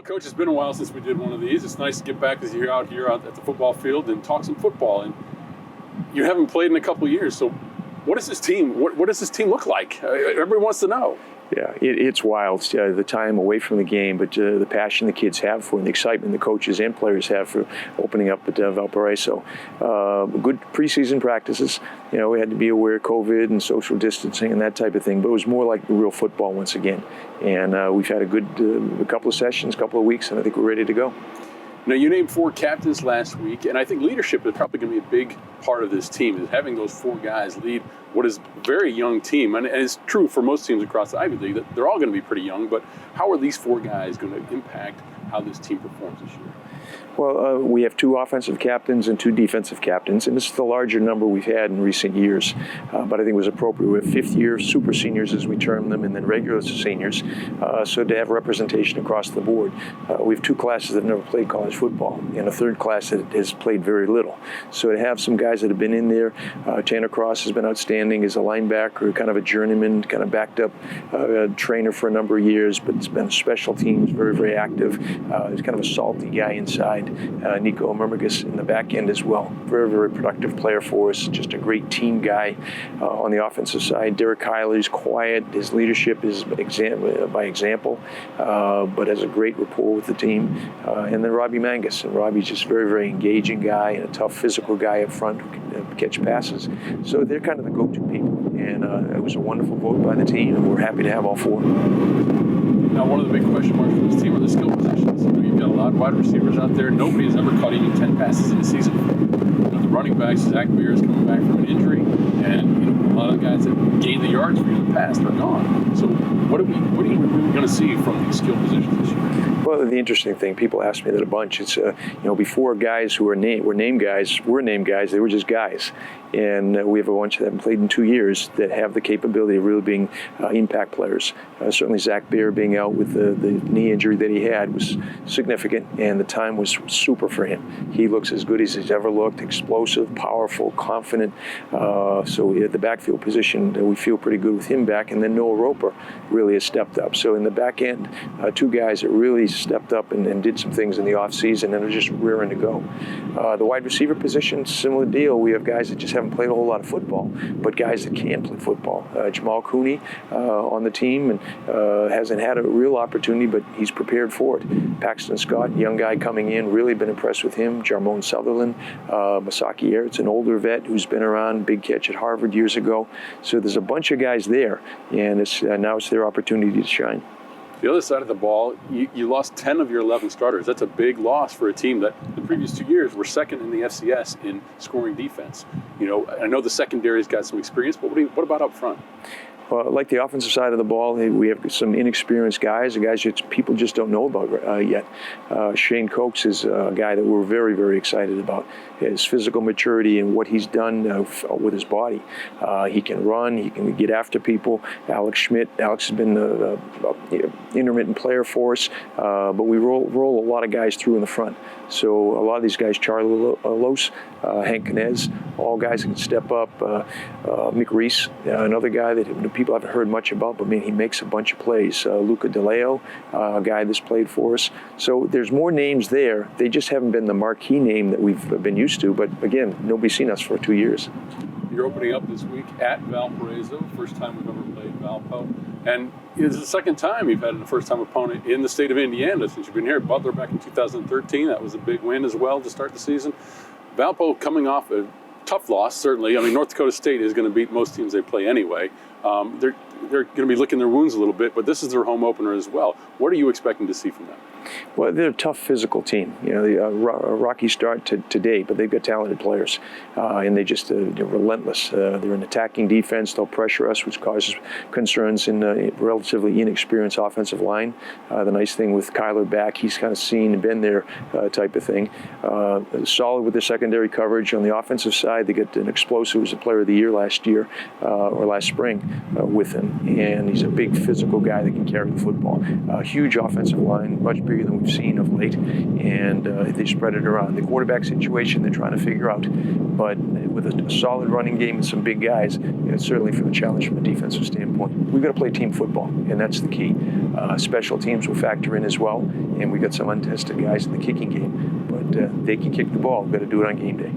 Coach, it's been a while since we did one of these. It's nice to get back with you out here at the football field and talk some football. And you haven't played in a couple of years, so what does this team? What does this team look like? Everybody wants to know. Yeah, it's wild, the time away from the game, but the passion the kids have for it, and the excitement the coaches and players have for opening up at Valparaiso. Good preseason practices. You know, we had to be aware of COVID and social distancing and that type of thing, but it was more like real football once again. And we've had a good couple of sessions, couple of weeks, and I think we're ready to go. Now, you named 4 captains last week, and I think leadership is probably going to be a big part of this team, is having those 4 guys lead what is a very young team. And it's true for most teams across the Ivy League that they're all going to be pretty young, but how are these 4 guys going to impact how this team performs this year? Well, we have 2 offensive captains and 2 defensive captains, and this is the larger number we've had in recent years. But I think it was appropriate. We have 5th-year super seniors, as we term them, and then regular seniors, so to have representation across the board. We have 2 classes that have never played college football, and a 3rd class that has played very little. So to have some guys that have been in there, Tanner Cross has been outstanding as a linebacker, kind of a journeyman, kind of backed up trainer for a number of years, but it's been special teams, very, very active. He's kind of a salty guy inside. Nico Mermigas in the back end as well. Very, very productive player for us. Just a great team guy on the offensive side. Derek Kyler's quiet. His leadership is by example, but has a great rapport with the team. And then Robbie Mangus. And Robbie's just a very, very engaging guy and a tough physical guy up front who can catch passes. So they're kind of the go-to people. And it was a wonderful vote by the team, and we're happy to have all 4. Now, one of the big question marks for this team are the skill positions. You've got a lot of wide receivers out there. Nobody has ever caught even 10 passes in a season. The running backs, Zach Beer is coming back from an injury, and a lot of the guys that gained the yards for you in the past are gone. So what are we really going to see from these skill positions this year? Well, the interesting thing, people ask me that a bunch. It's before guys who were named guys, they were just guys. And we have a bunch that haven't played in 2 years that have the capability of really being impact players. Certainly Zach Beer being out with the knee injury that he had was significant, and the time was super for him. He looks as good as he's ever looked, explosive, powerful, confident. So at the backfield position, we feel pretty good with him back. And then Noah Roper really has stepped up. So in the back end, 2 guys that really stepped up and did some things in the offseason and are just rearing to go. The wide receiver position, similar deal. We have guys that just haven't played a whole lot of football, but guys that can play football. Jamal Cooney on the team and hasn't had a real opportunity, but he's prepared for it. Paxton Scott, young guy coming in, really been impressed with him. Jarmone Sutherland, Masaki Ertz, an older vet who's been around, big catch at Harvard years ago. So there's a bunch of guys there, and now it's their opportunity to shine. The other side of the ball, you lost 10 of your 11 starters. That's a big loss for a team that the previous 2 years were second in the FCS in scoring defense. I know the secondary's got some experience, but what about up front? Well, like the offensive side of the ball, we have some inexperienced guys, people just don't know about yet. Shane Cokes is a guy that we're very, very excited about. His physical maturity and what he's done with his body. He can run, he can get after people. Alex Schmidt, Alex has been an intermittent player for us, but we roll a lot of guys through in the front. So a lot of these guys, Charlie Los, Hank Canez, all guys that can step up. Mick Reese, another guy that people haven't heard much about, but man, he makes a bunch of plays. Luca DeLeo, a guy that's played for us. So there's more names there. They just haven't been the marquee name that we've been used to. But again, nobody's seen us for 2 years. You're opening up this week at Valparaiso, first time we've ever played Valpo. And it's the second time you've had a first-time opponent in the state of Indiana since you've been here. Butler back in 2013, that was a big win as well to start the season. Valpo coming off a tough loss, certainly. I mean, North Dakota State is going to beat most teams they play anyway. They're going to be licking their wounds a little bit, but this is their home opener as well. What are you expecting to see from them? Well, they're a tough physical team. A rocky start to date, but they've got talented players, and they're relentless. They're an attacking defense. They'll pressure us, which causes concerns in a relatively inexperienced offensive line. The nice thing with Kyler back, he's kind of seen and been there type of thing. Solid with their secondary coverage. On the offensive side, they got an explosive who was the player of the year last year, or last spring, with him. And he's a big physical guy that can carry the football. Huge offensive line, much bigger bigger than we've seen of late, and they spread it around. The quarterback situation they're trying to figure out, but with a solid running game and some big guys, it's certainly for the challenge from a defensive standpoint. We've got to play team football, and that's the key. Special teams will factor in as well, and we got some untested guys in the kicking game, but they can kick the ball. We've got to do it on game day.